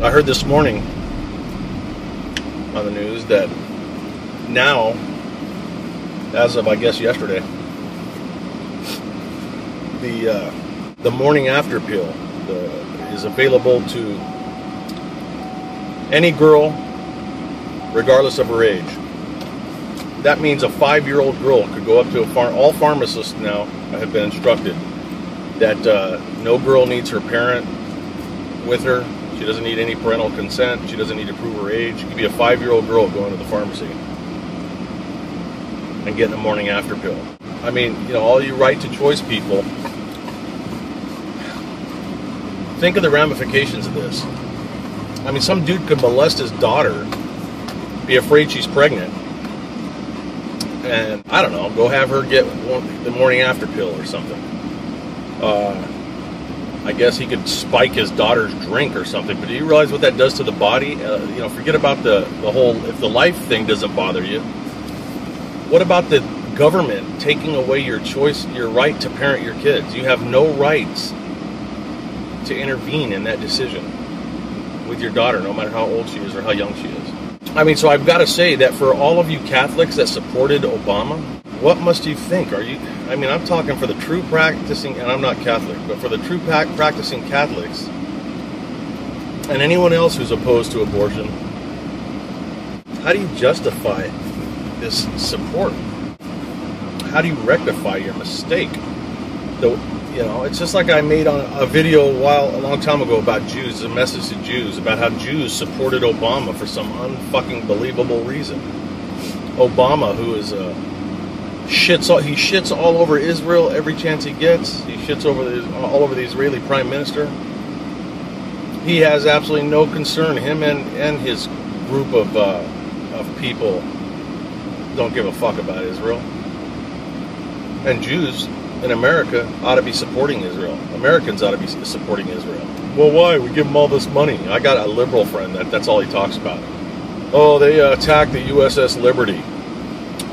I heard this morning on the news that now, as of I guess yesterday, the morning after pill is available to any girl, regardless of her age. That means a 5-year-old girl could go up to all pharmacists now have been instructed that no girl needs her parent with her. She doesn't need any parental consent. She doesn't need to prove her age. She could be a 5-year-old girl going to the pharmacy and getting a morning after pill. I mean, you know, all you right to choice people, think of the ramifications of this. I mean, some dude could molest his daughter, be afraid she's pregnant, and, I don't know, go have her get the morning after pill or something. I guess he could spike his daughter's drink or something, but do you realize what that does to the body? You know, forget about the whole, if the life thing doesn't bother you, what about the government taking away your choice, your right to parent your kids? You have no rights to intervene in that decision with your daughter, no matter how old she is or how young she is. I mean, so I've got to say that for all of you Catholics that supported Obama, what must you think? I mean, I'm talking for the true practicing, and I'm not Catholic, but for the true practicing Catholics and anyone else who's opposed to abortion, how do you justify this support? How do you rectify your mistake? You know, it's just like I made on a video a long time ago about Jews, a message to Jews about how Jews supported Obama for some unfucking believable reason. Obama, who is he shits all over Israel every chance he gets. He shits all over the Israeli prime minister. He has absolutely no concern. Him and his group of people don't give a fuck about Israel. And Jews in America ought to be supporting Israel. Americans ought to be supporting Israel. Well, why? We give them all this money. I got a liberal friend that's all he talks about. Oh, they attacked the USS Liberty.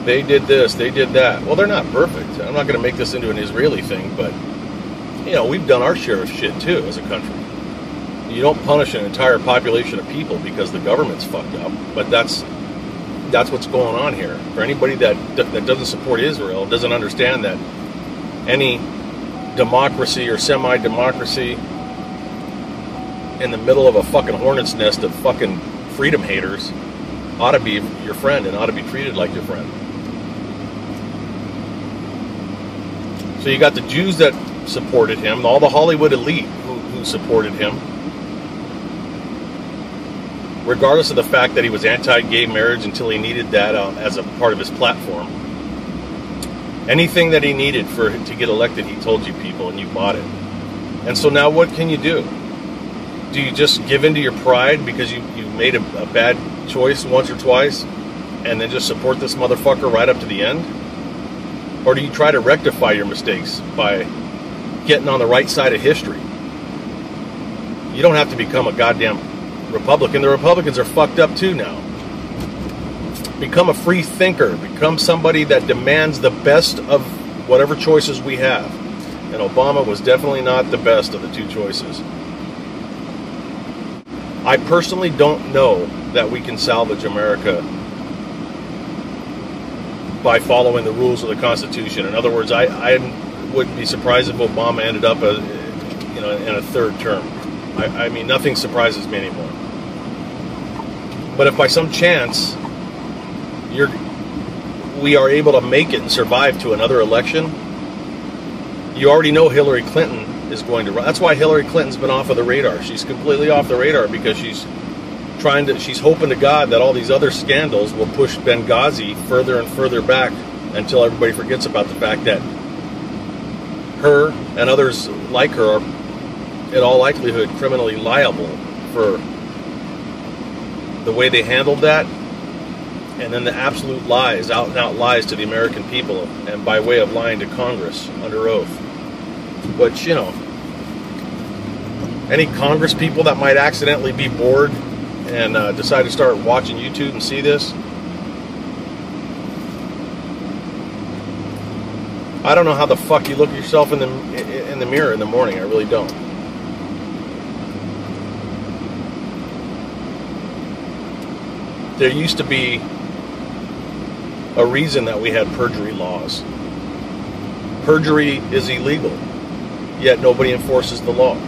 They did this, they did that. Well, they're not perfect. I'm not going to make this into an Israeli thing, but, you know, we've done our share of shit, too, as a country. You don't punish an entire population of people because the government's fucked up, but that's what's going on here. For anybody that doesn't support Israel, doesn't understand that any democracy or semi-democracy in the middle of a fucking hornet's nest of fucking freedom haters ought to be your friend and ought to be treated like your friend. So you got the Jews that supported him, all the Hollywood elite who supported him, regardless of the fact that he was anti-gay marriage until he needed that as a part of his platform. Anything that he needed to get elected, he told you people, and you bought it. And so now what can you do? Do you just give in to your pride because you made a bad choice once or twice and then just support this motherfucker right up to the end? Or do you try to rectify your mistakes by getting on the right side of history? You don't have to become a goddamn Republican. The Republicans are fucked up too now. Become a free thinker. Become somebody that demands the best of whatever choices we have. And Obama was definitely not the best of the two choices. I personally don't know that we can salvage America by following the rules of the Constitution. In other words, I wouldn't be surprised if Obama ended up in a third term. I mean, nothing surprises me anymore. But if by some chance we are able to make it and survive to another election, you already know Hillary Clinton is going to run. That's why Hillary Clinton's been off of the radar. She's completely off the radar because she's hoping to God that all these other scandals will push Benghazi further and further back until everybody forgets about the fact that her and others like her are, in all likelihood, criminally liable for the way they handled that, and then the absolute lies, out and out lies to the American people, and by way of lying to Congress under oath. But, you know, any Congress people that might accidentally be bored and decide to start watching YouTube and see this, I don't know how the fuck you look at yourself in the mirror in the morning. I really don't. there used to be a reason that we had perjury laws. Perjury is illegal, yet nobody enforces the law.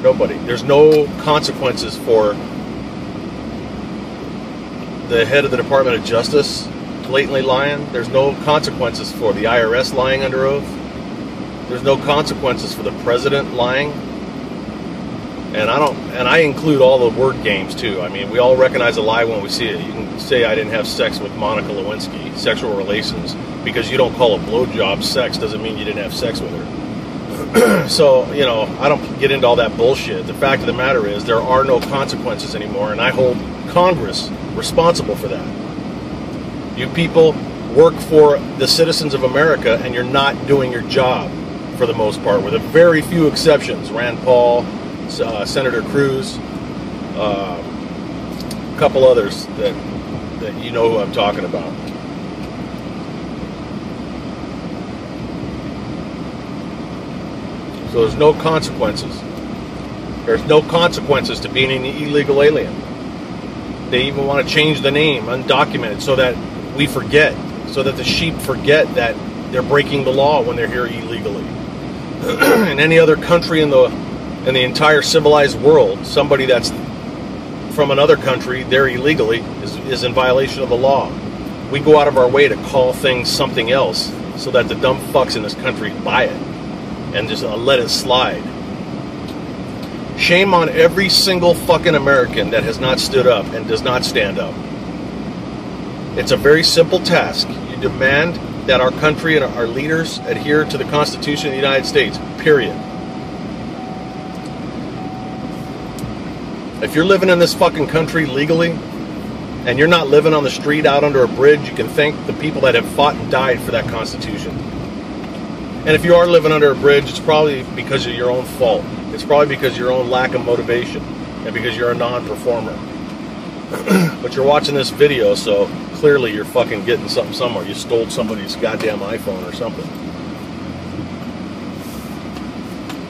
Nobody. There's no consequences for the head of the Department of Justice blatantly lying. There's no consequences for the IRS lying under oath. There's no consequences for the president lying. And I include all the word games too. I mean, we all recognize a lie when we see it. You can say I didn't have sex with Monica Lewinsky, sexual relations, because you don't call a blowjob sex doesn't mean you didn't have sex with her. So, you know, I don't get into all that bullshit. The fact of the matter is there are no consequences anymore, and I hold Congress responsible for that. You people work for the citizens of America, and you're not doing your job for the most part, with a very few exceptions. Rand Paul, Senator Cruz, a couple others that you know who I'm talking about. So there's no consequences. There's no consequences to being an illegal alien. They even want to change the name, undocumented, so that we forget, so that the sheep forget that they're breaking the law when they're here illegally. In any other country in the entire civilized world, somebody that's from another country, there illegally, is in violation of the law. We go out of our way to call things something else so that the dumb fucks in this country buy it and just let it slide. Shame on every single fucking American that has not stood up and does not stand up. It's a very simple task. You demand that our country and our leaders adhere to the Constitution of the United States, period. If you're living in this fucking country legally, and you're not living on the street out under a bridge, you can thank the people that have fought and died for that Constitution. And if you are living under a bridge, it's probably because of your own fault. It's probably because of your own lack of motivation, and because you're a non-performer. But you're watching this video, so clearly you're fucking getting something somewhere. You stole somebody's goddamn iPhone or something.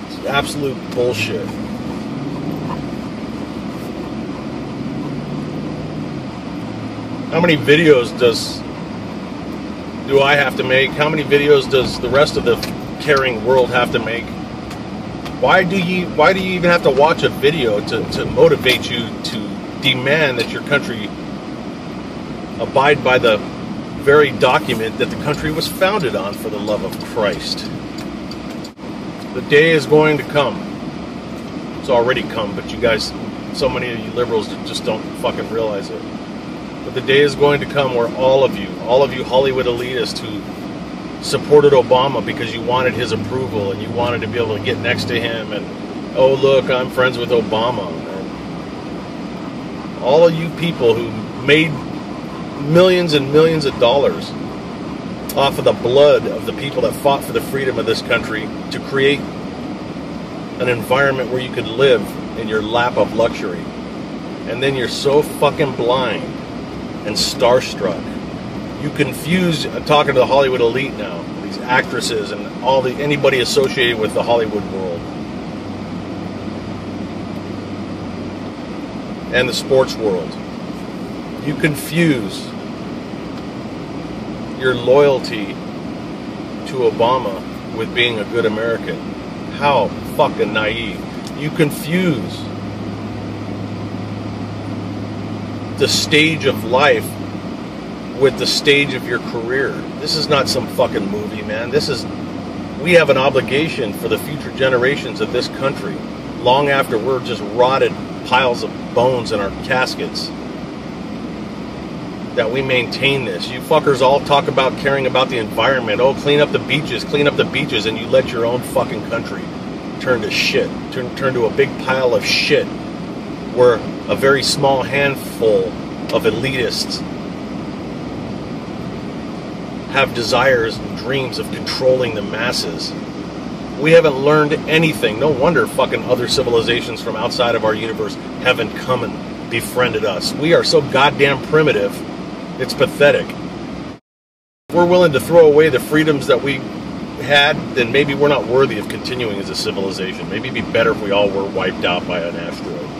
It's absolute bullshit. How many videos do I have to make? How many videos does the rest of the caring world have to make? Why do you even have to watch a video to motivate you to demand that your country abide by the very document that the country was founded on, for the love of Christ? The day is going to come. It's already come, but you guys, so many of you liberals just don't fucking realize it. But the day is going to come where all of you Hollywood elitists who supported Obama because you wanted his approval and you wanted to be able to get next to him and, oh look, I'm friends with Obama. And all of you people who made millions and millions of dollars off of the blood of the people that fought for the freedom of this country to create an environment where you could live in your lap of luxury. And then you're so fucking blind and starstruck. You confuse, I'm talking to the Hollywood elite now, these actresses and anybody associated with the Hollywood world and the sports world. You confuse your loyalty to Obama with being a good American. How fucking naive. You confuse the stage of life with the stage of your career. This is not some fucking movie, man. We have an obligation for the future generations of this country, long after we're just rotted piles of bones in our caskets, that we maintain this. You fuckers all talk about caring about the environment. Oh, clean up the beaches, and you let your own fucking country turn to shit, turn to a big pile of shit, where a very small handful of elitists have desires and dreams of controlling the masses. We haven't learned anything. No wonder fucking other civilizations from outside of our universe haven't come and befriended us. We are so goddamn primitive, it's pathetic. If we're willing to throw away the freedoms that we had, then maybe we're not worthy of continuing as a civilization. Maybe it'd be better if we all were wiped out by an asteroid.